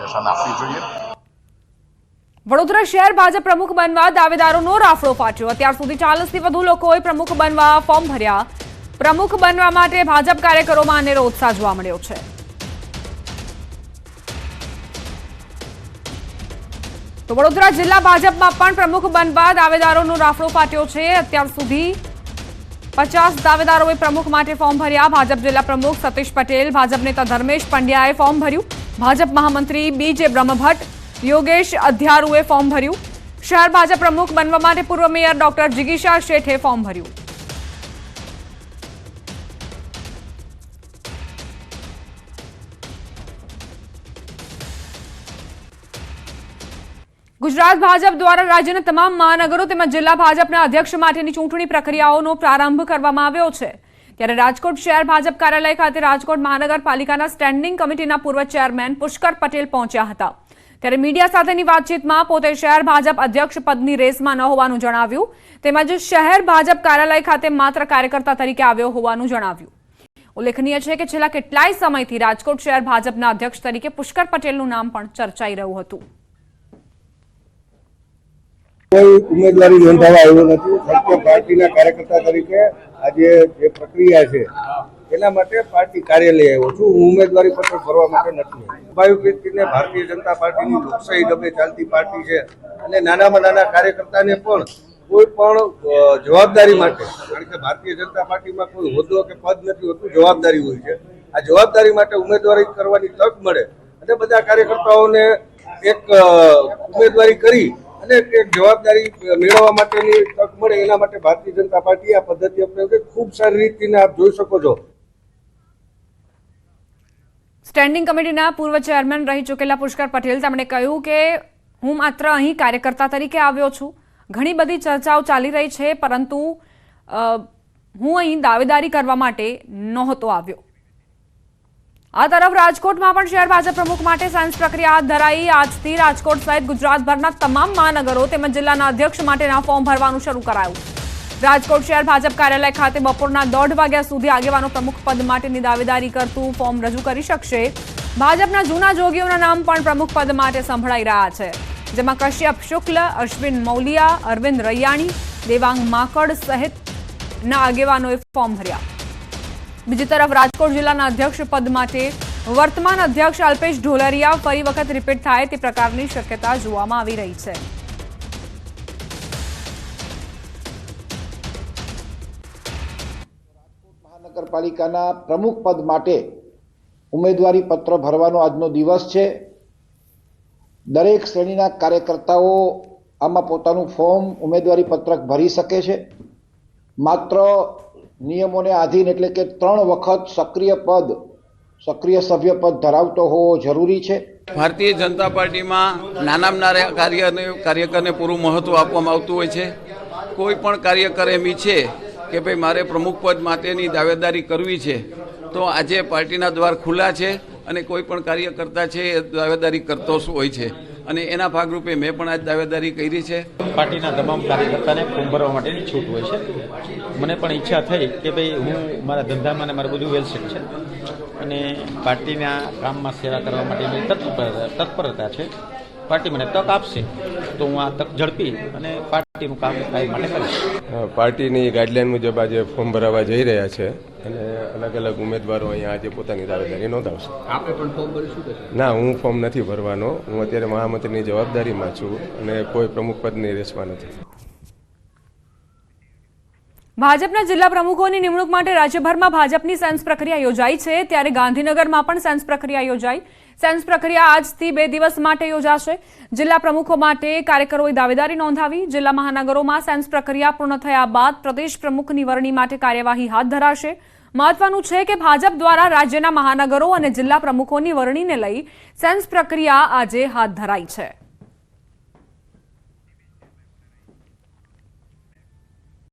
નિશાન આપવી જોઈએ। વડોદરા શહેર ભાજપ પ્રમુખ બનવા દાવેદારોનો રાફડો ફાટ્યો। અત્યાર સુધી 40 થી વધુ લોકોએ પ્રમુખ બનવા ફોર્મ ભર્યા। પ્રમુખ બનવા માટે ભાજપ કાર્યકરોમાં અનેરો ઉત્સાહ જોવા મળ્યો છે। તો વડોદરા જિલ્લા ભાજપમાં પણ પ્રમુખ બનવા દાવેદારોનો રાફડો ફાટ્યો છે। અત્યાર સુધી 50 દાવેદારોએ પ્રમુખ માટે ફોર્મ ભર્યા। ભાજપ જિલ્લા પ્રમુખ સતીશ પટેલ, ભાજપ નેતા ધર્મેશ પંડ્યાએ ફોર્મ ભર્યું। ભાજપ મહામંત્રી બીજે બ્રહ્મભટ્ટ, યોગેશ અધ્યારુએ ફોર્મ ભર્યું। શહેર ભાજપ પ્રમુખ બનવા માટે પૂર્વ મેયર ડોક્ટર જિગીશા શેઠે ફોર્મ ભર્યું। ગુજરાત ભાજપ દ્વારા રાજ્યના તમામ મહાનગરો તેમજ જિલ્લા ભાજપના અધ્યક્ષ માટેની ચૂંટણી પ્રક્રિયાઓનો પ્રારંભ કરવામાં આવ્યો છે। ત્યારે રાજકોટ શહેર ભાજપ કાર્યાલય ખાતે રાજકોટ મહાનગરપાલિકાના સ્ટેન્ડિંગ કમિટીના પૂર્વ ચેરમેન પુષ્કર પટેલ પહોંચ્યા હતા। ત્યારે મીડિયા સાથેની વાતચીતમાં પોતે શહેર ભાજપ અધ્યક્ષ પદની રેસમાં ન હોવાનું જણાવ્યું, તેમજ શહેર ભાજપ કાર્યાલય ખાતે માત્ર કાર્યકર્તા તરીકે આવ્યો હોવાનું જણાવ્યું। ઉલ્લેખનીય છે કે છેલ્લા કેટલાય સમયથી રાજકોટ શહેર ભાજપના અધ્યક્ષ તરીકે પુષ્કર પટેલનું નામ પણ ચર્ચાઈ રહ્યું હતું। કોઈ ઉમેદવારી નોંધાવા આવ્યો નથી। ફક્ત પાર્ટીના કાર્યકર્તા તરીકે આજે જે પ્રક્રિયા છે એના માટે પાર્ટી કાર્યાલય આવ્યો છું। હું ઉમેદવારી પત્ર ભરવા માટે નથી। સ્વાભાવિક રીતને ભારતીય જનતા પાર્ટીની લોકશાહી ઢબે ચાલતી પાર્ટી છે અને નાનામાં નાના કાર્યકર્તાને પણ કોઈ પણ જવાબદારી માટે, કારણ કે ભારતીય જનતા પાર્ટીમાં કોઈ હોદ્દો કે પદ નથી હોતું, જવાબદારી હોય છે। આ જવાબદારી માટે ઉમેદવારી કરવાની તક મળે અને બધા કાર્યકર્તાઓને એક ઉમેદવારી કરી અને એક જવાબદારી મેળવવા માટેની તક મળે એના માટે ભારતીય જનતા પાર્ટી આ પદ્ધતિ અપનાવી ખૂબ સારી રીતે આપ જોઈ શકો છો। સ્ટેન્ડિંગ કમિટીના પૂર્વ ચેરમેન રહી ચૂકેલા પુષ્કર પટેલ તેમણે કહ્યું કે હું માત્ર અહીં કાર્યકર્તા તરીકે આવ્યો છું। ઘણી બધી ચર્ચાઓ ચાલી રહી છે, પરંતુ હું અહીં દાવેદારી કરવા માટે નહોતો આવ્યો। આ તરફ રાજકોટમાં પણ શહેર ભાજપ પ્રમુખ માટે સાયન્સ પ્રક્રિયા હાથ ધરાઈ। આજથી રાજકોટ સહિત ગુજરાતભરના તમામ મહાનગરો તેમજ જિલ્લાના અધ્યક્ષ માટેના ફોર્મ ભરવાનું શરૂ કરાયું। રાજકોટ શહેર ભાજપ કાર્યાલય ખાતે બપોરના 1:30 વાગ્યા સુધી આગેવાનો પ્રમુખ પદ માટેની દાવેદારી કરતું ફોર્મ રજૂ કરી શકશે। ભાજપના જૂના જોગીઓના નામ પણ પ્રમુખ પદ માટે સંભળાઈ રહ્યા છે, જેમાં કશ્યપ શુક્લ, અશ્વિન મૌલિયા, અરવિંદ રૈયાણી, દેવાંગ માકડ સહિતના આગેવાનોએ ફોર્મ ભર્યા। બીજી તરફ રાજકોટ જિલ્લાના અધ્યક્ષ પદ માટે વર્તમાન અધ્યક્ષ અલ્પેશ ઢોલરિયા ફરી વખત રિપીટ થાય તે પ્રકારની શક્યતા જોવામાં આવી રહી છે। મહાનગરપાલિકાના પ્રમુખ પદ માટે ઉમેદવારી પત્ર ભરવાનો આજનો દિવસ છે। દરેક શ્રેણીના કાર્યકર્તાઓ આમાં પોતાનું ફોર્મ ઉમેદવારી પત્રક ભરી શકે છે। માત્ર નિયમોને આધીન એટલે કે 3 વખત સક્રિય સભ્ય પદ ધરાવતો હોવો જરૂરી છે। ભારતીય જનતા પાર્ટીમાં નાનામાં નાના કાર્યકરને પૂરું મહત્વ આપવામાં આવતું હોય છે। કોઈ પણ કાર્યકર એમ ઈચ્છે કે ભાઈ મારે પ્રમુખ પદ માટેની દાવેદારી કરવી છે તો આજે પાર્ટીના દ્વાર ખુલ્લા છે અને કોઈ પણ કાર્યકર્તા છે એ દાવેદારી કરતો હોય છે અને એના ભાગરૂપે મેં પણ આજ દાવેદારી કરી છે। પાર્ટીના તમામ કાર્યકર્તાને ફોર્મ ભરવા માટેની છૂટ હોય છે। મને પણ ઈચ્છા થઈ કે ભાઈ હું મારા ધંધામાં ને મારું બધું વેલ સેટ છે અને પાર્ટીના કામમાં સેવા કરવા માટેની તત્પરતા છે। પાર્ટી મને તક આપશે તો હું આ તક ઝડપી અને પાર્ટીનું કામ કાયમ માટે કરીશ। પાર્ટીની ગાઈડલાઈન મુજબ આજે ફોર્મ ભરાવા જઈ રહ્યા છે અને અલગ અલગ ઉમેદવારો અહીંયા આજે પોતાની દાવેદારી નોંધાવશે। આપણે પણ ફોર્મ ભરીશું? ના, હું ફોર્મ નથી ભરવાનો। હું અત્યારે મહામંત્રીની જવાબદારીમાં છું અને કોઈ પ્રમુખ પદની રેસમાં નથી। ભાજપના જિલ્લા પ્રમુખોની નિમણૂક માટે રાજ્યભરમાં ભાજપની સાયન્સ પ્રક્રિયા યોજાઈ છે, ત્યારે ગાંધીનગરમાં પણ સાયન્સ પ્રક્રિયા યોજાઈ। સાયન્સ પ્રક્રિયા આજથી 2 દિવસ માટે યોજાશે। જિલ્લા પ્રમુખો માટે કાર્યકરોએ દાવેદારી નોંધાવી। જિલ્લા મહાનગરોમાં સાયન્સ પ્રક્રિયા પૂર્ણ થયા બાદ પ્રદેશ પ્રમુખની વરણી માટે કાર્યવાહી હાથ ધરાશે। મહત્વનું છે કે ભાજપ દ્વારા રાજ્યના મહાનગરો અને જિલ્લા પ્રમુખોની વરણીને લઈ સાયન્સ પ્રક્રિયા આજે હાથ ધરાઈ છે।